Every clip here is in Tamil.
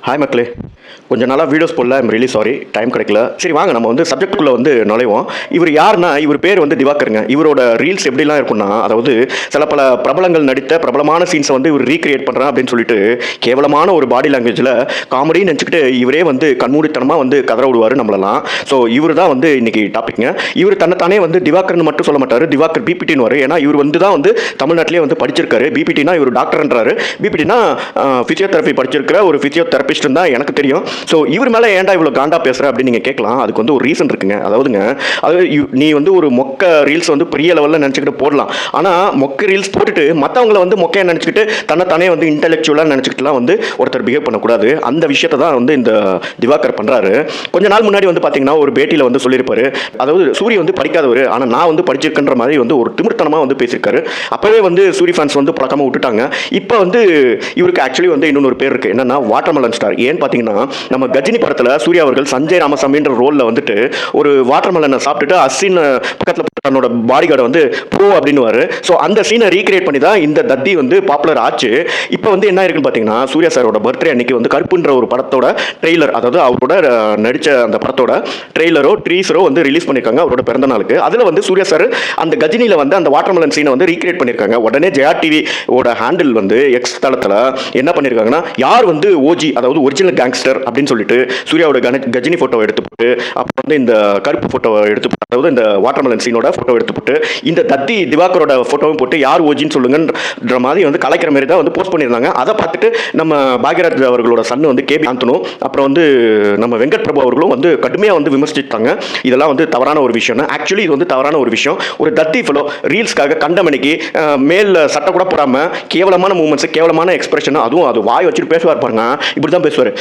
ஹாய் மக்களே, கொஞ்சம் நாளாக வீடியோஸ் போடல. ஐம் ரியலி சாரி, டைம் கிடைக்கல. சரி வாங்க நம்ம வந்து சப்ஜெக்டுக்குள்ளே வந்து நுழைவோம். இவர் யாருன்னா, இவர் பேர் வந்து திவாகருங்க. இவரோட ரீல்ஸ் எப்படிலாம் இருக்குன்னா, அதாவது சில பல பிரபலங்கள் நடித்த பிரபலமான சீன்ஸை வந்து இவர் ரீக்ரியேட் பண்ணுறேன் அப்படின்னு சொல்லிட்டு கேவலமான ஒரு பாடி லாங்குவேஜில் காமெடின்னு நினச்சிக்கிட்டு இவரே வந்து கண்மூடித்தனமாக வந்து கதற விடுவார் நம்மளெல்லாம். ஸோ இவர் தான் வந்து இன்னைக்கு டாபிக்ங்க. இவர் தன்னைத்தானே வந்து திவாகர்னு மட்டும் சொல்ல மாட்டார், திவாகர் பிபிடின்னு வரும். ஏன்னா இவர் வந்து தான் வந்து தமிழ்நாட்டிலே வந்து படிச்சிருக்காரு. பிபிடினா இவர் டாக்டர்ன்றாரு, பிபிடினா ஃபிசியோதெரபி படிச்சிருக்கிற ஒரு ஃபிசியோதெரபிஸ்ட் தான் எனக்கு தெரியும். ஸோ இவர் மேலே ஏன்டா இவ்வளோ காண்டா பேசுகிற அப்படின்னு நீங்கள் கேட்கலாம். அதுக்கு வந்து ஒரு ரீசன் இருக்குங்க. அதாவதுங்க, நீ வந்து ஒரு மொக்க ரீல்ஸ் வந்து பெரிய லெவலில் நினச்சிக்கிட்டு போடலாம். ஆனால் மொக்க ரீல்ஸ் போட்டுட்டு மற்றவங்கள வந்து மொக்கையை நினச்சிக்கிட்டு தன்னைத்தானே வந்து இன்டெலெக்சுவலாக நினச்சிக்கிட்டுலாம் வந்து ஒருத்தர் பிஹேவ் பண்ணக்கூடாது. அந்த விஷயத்தை தான் வந்து இந்த திவாகர் பண்ணுறாரு. கொஞ்ச நாள் முன்னாடி வந்து பார்த்தீங்கன்னா ஒரு பேட்டியில் வந்து சொல்லியிருப்பாரு, அதாவது சூரிய வந்து படிக்காதவர், ஆனால் நான் வந்து படிச்சிருக்கேன்ற மாதிரி வந்து ஒரு திமிர்த்தனமாக வந்து பேசியிருக்காரு. அப்போவே வந்து சூரிய ஃபேன்ஸ் வந்து பழக்கமாக விட்டுட்டாங்க. இப்போ வந்து இவருக்கு ஆக்சுவலி வந்து இன்னொரு பேர் இருக்குது. என்னன்னா வாட்டர்மெலன் ஸ்டார். ஏன்னு பார்த்தீங்கன்னா, நம்ம கஜினி படத்தில் சூர்யா அவர்கள் சஞ்சய் ராமசாமின்ற ரோலில் வந்துட்டு ஒரு வாட்டர்மெலனை சாப்பிட்டுட்டு அஸ்வின் பக்கத்தில் தன்னோட பாடி கார்டை வந்து போ அப்படின்னுவாரு. ஸோ அந்த சீனை ரீக்ரியேட் பண்ணி தான் இந்த தத்தி வந்து பாப்புலர் ஆச்சு. இப்போ வந்து என்ன இருக்குன்னு பார்த்தீங்கன்னா, சூர்யா சாரோட பர்த்டே அன்னைக்கு வந்து கருப்புன்ற ஒரு படத்தோட ட்ரெய்லர், அதாவது அவரோட நடித்த அந்த படத்தோட ட்ரெய்லரோ ட்ரீஸரோ வந்து ரிலீஸ் பண்ணியிருக்காங்க அவரோட பிறந்த நாளுக்கு. அதில் வந்து சூர்யா சார் அந்த கஜினியில் வந்து அந்த வாட்டர்மெலன் சீனை வந்து ரீக்ரியேட் பண்ணியிருக்காங்க. உடனே ஜெயா டிவியோட ஹேண்டில் வந்து எக்ஸ் தளத்தில் என்ன பண்ணியிருக்காங்கன்னா, யார் வந்து ஓஜி, அதாவது ஒரிஜினல் கேங்ஸ்டர் அப்படின்னு சொல்லிட்டு சூர்யாவோட கஜினி ஃபோட்டோவை எடுத்து போட்டு, அப்புறம் வந்து இந்த கருப்பு ஃபோட்டோவை எடுத்து போட்டு, அதாவது இந்த வாட்டர்மெலன் சீனோட ஃபோட்டோ எடுத்து போட்டு, இந்த தத்தி திவாகரோட ஃபோட்டோவும் போட்டு யார் ஓஜின்னு சொல்லுங்கன்ற மாதிரி வந்து கலைக்கிற மாதிரி தான் வந்து போஸ்ட் பண்ணியிருந்தாங்க. அதை பார்த்துட்டு நம்ம பாக்யராஜ் அவர்களோட சன்னு வந்து கேபி ஆந்தனும் அப்புறம் வந்து நம்ம வெங்கட் பிரபு அவர்களும் வந்து கடுமையாக வந்து விமர்சித்தாங்க. இதெல்லாம் வந்து தவறான ஒரு விஷயம். ஆக்சுவலி இது வந்து தவறான ஒரு விஷயம். ஒரு தத்தி ஃபெலோ ரீல்ஸ்க்காக கண்டமணிக்கு மேல் சட்டை கூட போடாமல் கேவலமான மூமெண்ட்ஸ், கேவலமான எக்ஸ்பிரஷன், அதுவும் அது வாய் வச்சுட்டு பேசுவார் பாருங்க. இப்படி தான் பேசுவார்.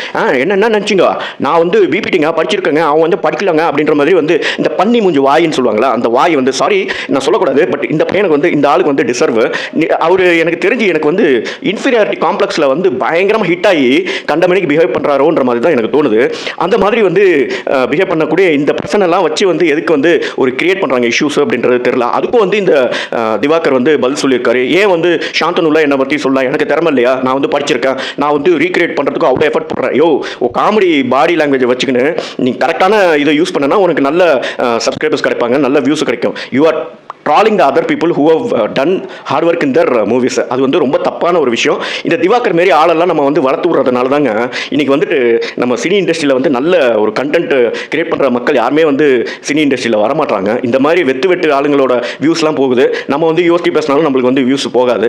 என்ன நினச்சிங்க, நான் வந்து பிபிடிங்க படிச்சிருக்கேங்க, அவன் வந்து படிக்கலங்க அப்படின்ற மாதிரி வந்து இந்த பன்னி மூஞ்சி வாயின்னு சொல்லுவாங்களா, அந்த வாய் வந்து சாரி நான் சொல்லக்கூடாது, பட் இந்த பையனுக்கு வந்து இந்த ஆளுக்கு வந்து டிசர்வ். அவர் எனக்கு தெரிஞ்சு எனக்கு வந்து இன்ஃபீரியாரிட்டி காம்ப்ளெக்ஸில் வந்து பயங்கரமாக ஹிட் ஆகி கண்டமணிக்கு பிஹேவ் பண்ணுறாரோன்ற மாதிரி தான் எனக்கு தோணுது. அந்த மாதிரி வந்து பிஹேவ் பண்ணக்கூடிய இந்த பர்சனெல்லாம் வச்சு வந்து எதுக்கு வந்து ஒரு கிரியேட் பண்ணுறாங்க இஷ்யூஸ் அப்படின்றது தெரியல. அதுக்கும் வந்து இந்த திவாகர் வந்து பதில் சொல்லியிருக்காரு. ஏன் வந்து சாந்தனுல்லா என்னை பற்றி சொல்லலாம், எனக்கு திறமை இல்லையா, நான் வந்து படிச்சிருக்கேன், நான் வந்து ரீக்ரியேட் பண்ணுறதுக்கு அவ்வளோ எஃபர்ட் போடுறேன். காமெடி பாடி லாங்குவேஜை வச்சுக்கின்னு நீ கரெக்டான இதை யூஸ் பண்ணனா உனக்கு நல்ல சப்ஸ்கிரைபர்ஸ் கிடைப்பாங்க, நல்ல வியூஸ் கிடைக்கும். You are trolling the other people who have done hard work in their movies. அது வந்து ரொம்ப தப்பான ஒரு விஷயம். இந்த திவாகர் மாரி ஆளெல்லாம் நம்ம வந்து வளர்த்து விடுறதுனால தாங்க இன்னைக்கு வந்துட்டு நம்ம சினி இண்டஸ்ட்ரியில் வந்து நல்ல ஒரு கண்டென்ட் கிரியேட் பண்ணுற மக்கள் யாருமே வந்து சினி இண்டஸ்ட்ரியில் வரமாட்டாங்க. இந்த மாதிரி வெட்டு ஆளுங்களோட வியூஸ்லாம் போகுது. நம்ம வந்து யோசிச்சு பேசினாலும் நம்மளுக்கு வந்து வியூஸ் போகாது.